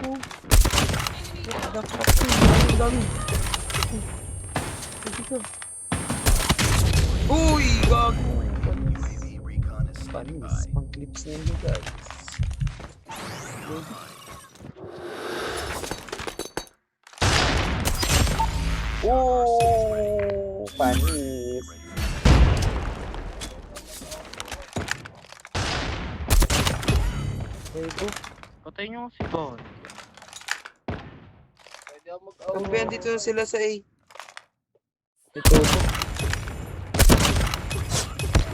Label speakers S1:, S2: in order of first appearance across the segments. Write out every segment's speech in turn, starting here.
S1: ko. What the fuck? Ang dami. Dito. Uy! Gago! Panis. Pang clips na yun guys. Oh! Panis. Ito.
S2: Patay nyo si Bon.
S1: Pwede ako mag-away. Kampihan dito sila sa A. Ito.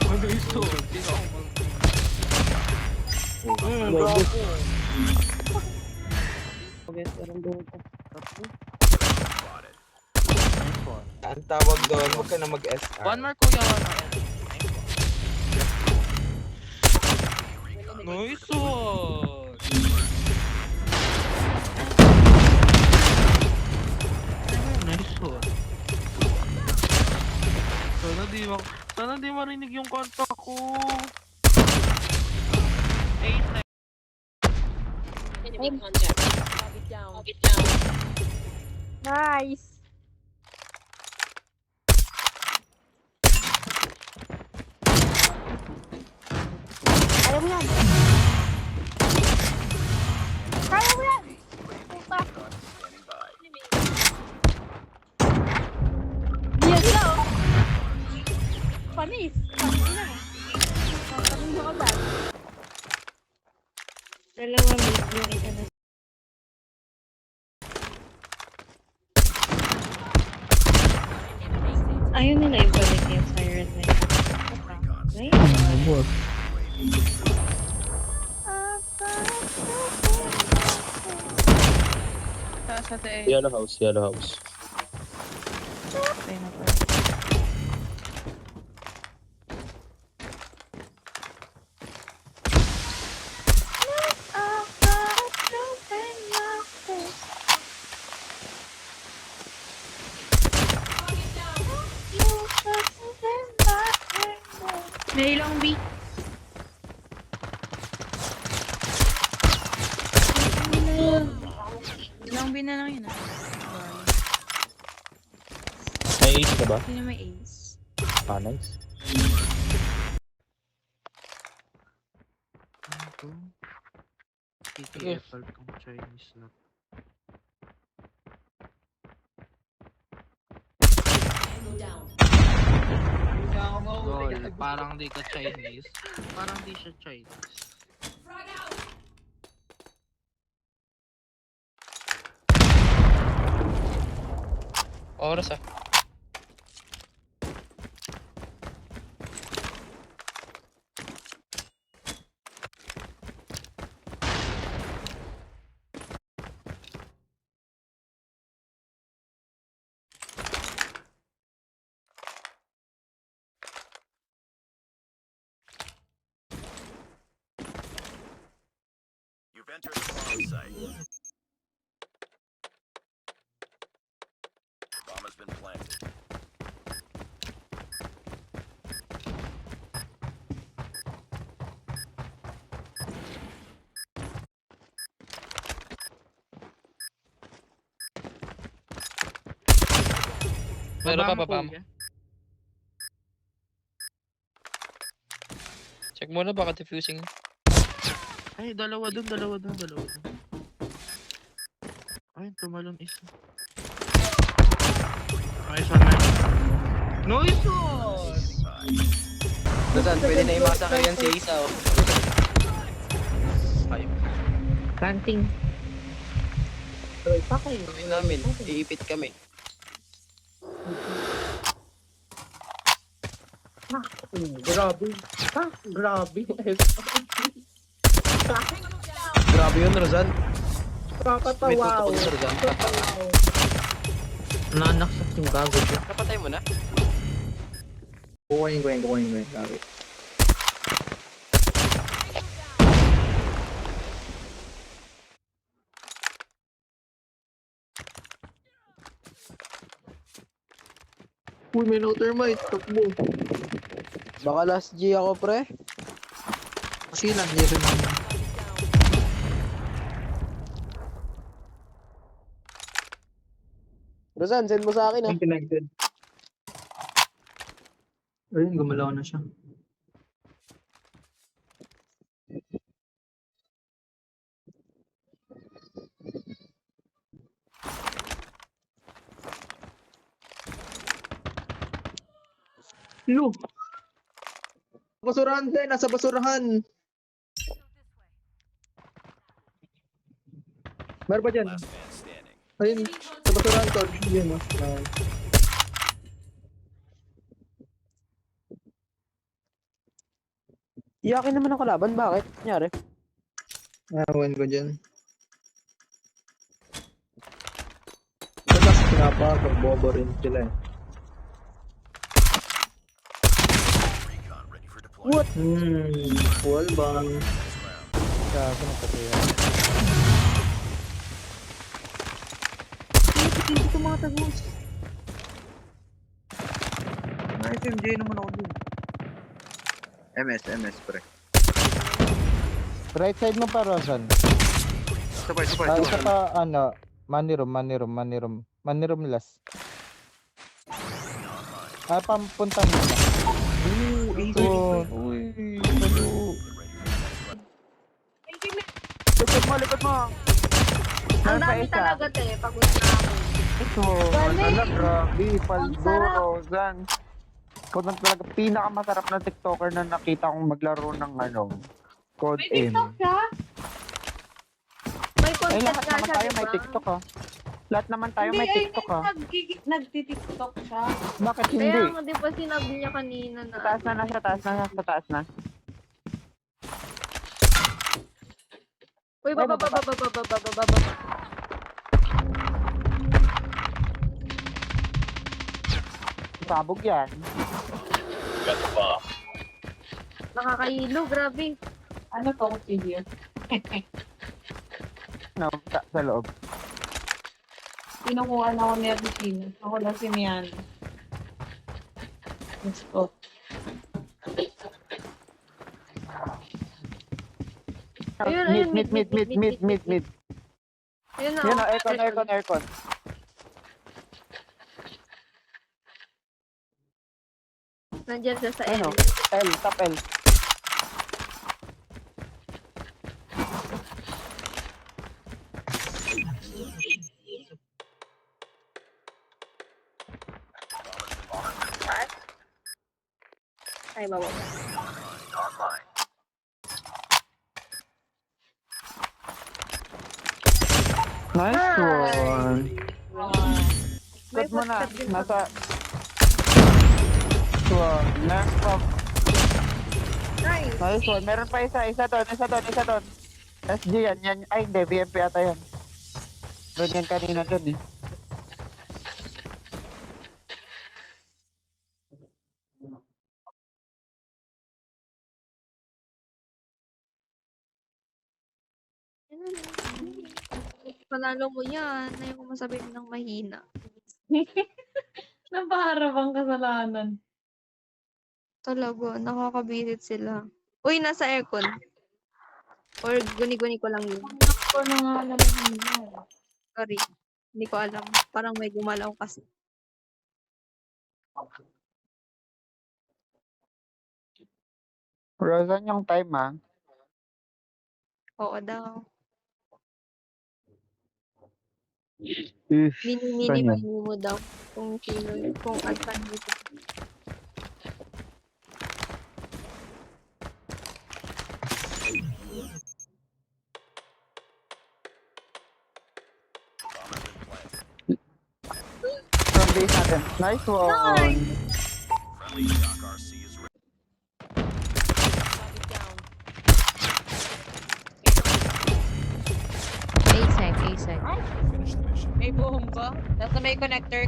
S2: Ano ito? Hindi ako
S1: Bravo. Okay, parang doon ko. Ang tawag doon, huwag ka na mag-SR.
S2: One more kuya. Nice one! Nice one. Sana di marinig yung kanta ko. 8
S3: Enemy contact. Target down. Target down.
S4: Nice. Ayaw mo yan. Kaya mo yan. Puta. Diyan sila oh. Panis. Panis na eh. Panis na ka ba? Dalawa may ka na. Ayaw nila ibalik yung siren na yun. Nice.
S3: Sa tae.
S5: Yellow house, yellow house.
S3: Patay na po.
S4: May ilang week.
S3: Ilang bin na lang yun ah.
S5: May ace na ba?
S3: Sino may ace?
S5: Ah, nice.
S2: Ito. TTFL kung Chinese na. Lol, parang di ka Chinese. Parang di siya Chinese.
S5: Oras ah.
S6: You've entered the bomb site. The bomb has been planted.
S5: Meron pa
S2: Baba
S5: baba mo.
S2: kuya.
S5: Check muna baka diffusing.
S2: Ay, dalawa dun. Ay, tumalon isa. Nice one, man. Nice one!
S1: Saan, pwede na imasa kayo yan si Isa oh. Ay,
S4: Planting. Tuloy pa kayo.
S1: gawin namin, iipit kami.
S4: Grabe. Ha? Grabe.
S1: Grabe yun, Rozan. May
S4: Kakatawa.
S1: tutok yun, Rozan.
S4: Nanaksak yung gago ko.
S1: Napatay mo na?
S4: Kukunin. Grabe.
S1: Uy, may no thermite. Takbo. Baka last G ako, pre.
S4: Kasi lang, di rin naman.
S1: Rosan, send mo sa akin ah.
S4: Yung connected. Ayun, gumalaw na siya. Lu!
S1: Basurahan din, nasa basurahan.
S4: Meron ba dyan?
S6: Last man standing.
S1: Ayun, sa basurahan ko.
S4: Yun, no?
S1: Iyakin naman ang kalaban, bakit? Nangyari?
S4: Awan ko dyan. Tapos pinapakag, bobo rin sila eh.
S6: Recon ready for deployment.
S4: Wall bang?
S7: Gago na pati yan.
S1: Hindi ko mga tagos. Na-FMJ naman ako dun. MS, pre.
S7: Right side mo pa, Rosan.
S1: Sabay.
S7: Isa pa, ano, money room last. Pampunta mo na. Ito. Uy, balo.
S1: Likod mo.
S8: Ang dami talaga te, pagod na ako.
S9: Ito, ala, grabe, paldo, Rosan. Ikaw na talaga pinakamasarap na TikToker na nakita kong maglaro ng ano, Code
S8: May
S9: In.
S8: TikTok siya? May
S9: Eh,
S8: content
S9: lahat
S8: nga
S9: naman
S8: siya,
S9: tayo
S8: diba?
S9: may TikTok ah. Lahat naman tayo may TikTok ah.
S8: Nagtitiktok siya.
S9: Bakit
S8: Kaya
S9: hindi?
S8: nga, di ba sinabi niya kanina na...
S9: Sa taas na.
S8: Uy, baba.
S9: Sabog yan.
S8: Nakakailo, grabe.
S3: Ano to, kutsilyo?
S9: No, sa loob.
S3: Pinukuha na ako ni Argentina. Ako lang si Mian. Let's go.
S8: Ayun,
S9: Mid.
S8: Ayun na.
S9: Yun o, aircon.
S8: Nandiyan siya sa
S9: Ano?
S8: L.
S9: Top L.
S8: Ay, baba.
S9: Nice one.
S8: May
S9: Cut mo na.
S8: footstep din
S9: Nasa... One. Next up.
S8: Nice.
S9: Nice one. Meron pa isa doon. SG yan. Ay, hindi. BMP ata yan. Doon yan kanina doon eh.
S8: Panalo mo yan. Ayaw ko masabihin ng mahina.
S3: Napaharap ang kasalanan.
S8: Talaga, nakakabisit sila. Uy, nasa aircon. Or guni-guni ko lang yun.
S3: Ako na nga alam mo.
S8: Sorry. Hindi ko alam. Parang may gumalaw kasi.
S9: Rosan yung time ah.
S8: Oo daw.
S9: If,
S8: Mini-mini
S9: Ganyan.
S8: mo daw. Kung sino yun. Kung alpan dito.
S9: from base natin. Nice one.
S6: Friendly Shock RC is ready.
S8: A-side.
S6: Finish the mission.
S3: May buhong ba? Nasa may connector.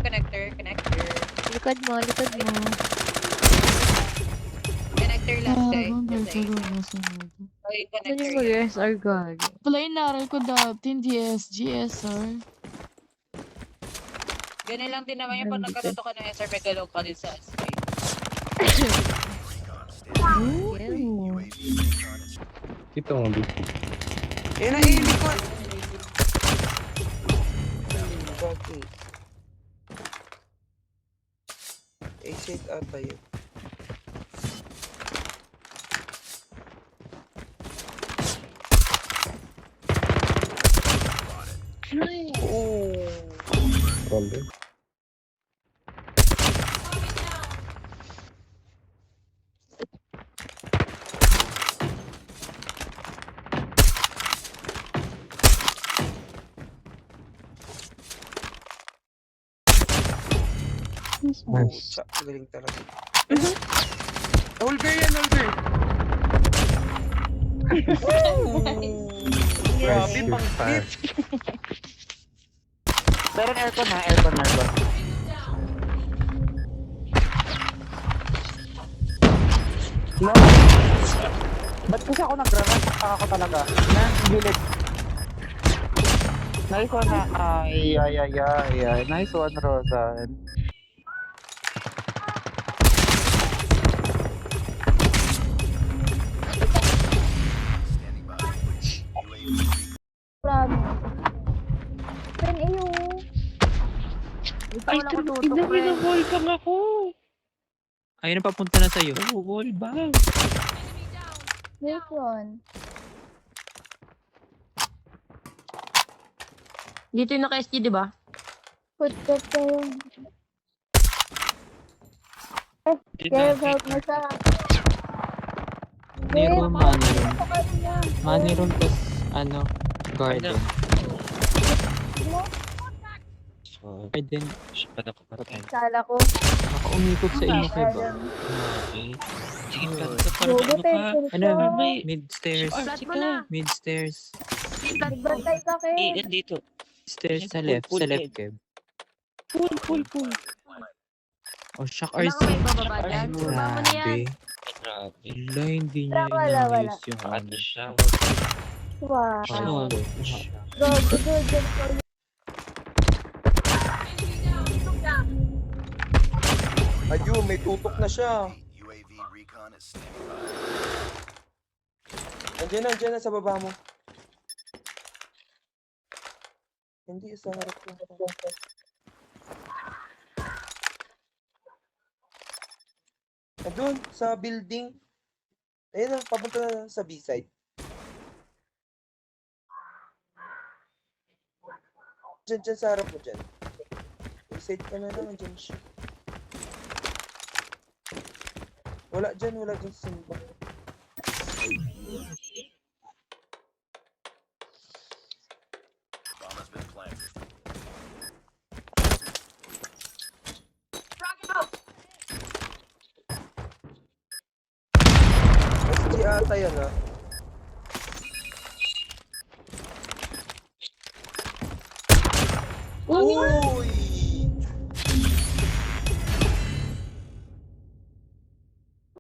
S8: Likod mo.
S3: Connector lang, guys. Okay,
S8: Ano
S3: connector.
S8: mo yes or gag?
S10: Pala inaral ko dati, hindi SR.
S3: Ganun lang din naman yung pag nagkatuto ka ng SR, may galong ka din sa SK.
S5: Ito mo, B.
S1: Yan ang hilig ko. B-side ata yun. Oh.
S5: Roll. Nice.
S1: Siya, galing talaga. Olver yan, Olver! Grabe,
S5: Nice,
S1: pang flip.
S5: fast.
S9: Meron aircon ha, aircon. No. Ba't kasi ako nagra-rush? Ako talaga. Gilid. Nice one ha. Ay. Nice one, Rosan.
S6: Standing by. UAV
S8: Grabe. Pen iyo. Ito wala ko tutok pen.
S2: Ayun na papunta na sa'yo. Oh, wall bang.
S8: Wait yun.
S3: Dito yung naka-SG, di ba?
S8: Footstep kayo. Kaya help mo sa...
S2: Nero, Maniroom.
S8: Sa kanya.
S2: Maniroom plus, garden. Garden.
S8: Sala ko.
S2: Nakaumikot sa inyo kayo ba?
S8: Gogo pencil
S2: Ano?
S8: ko.
S2: Mid-stairs.
S3: Flat mo na.
S2: Mid-stairs.
S8: Nagbantay ka kayo.
S2: Stairs sa left. Sa left, Kev. Pull. Oh, shock
S3: Wala
S2: RC.
S3: ka may bababa
S2: Ay,
S3: dyan. Baba mo na yan.
S2: Wala, hindi niya
S8: Wala.
S2: inayos yung ano.
S8: Wow.
S2: Ano?
S8: Gogo, good.
S1: Ayun, may tutok na siya.
S6: UAV recon is standing by.
S1: Andiyan na sa baba mo. Hindi, sa harap ko. Doon, sa building. Ayun na, papunta na sa B-side. Diyan sa harap mo dyan. B-side ka na naman dyan siya. Wala dyan sa simba.
S6: Bomb has been planted.
S1: SG ata yan ha. Oh,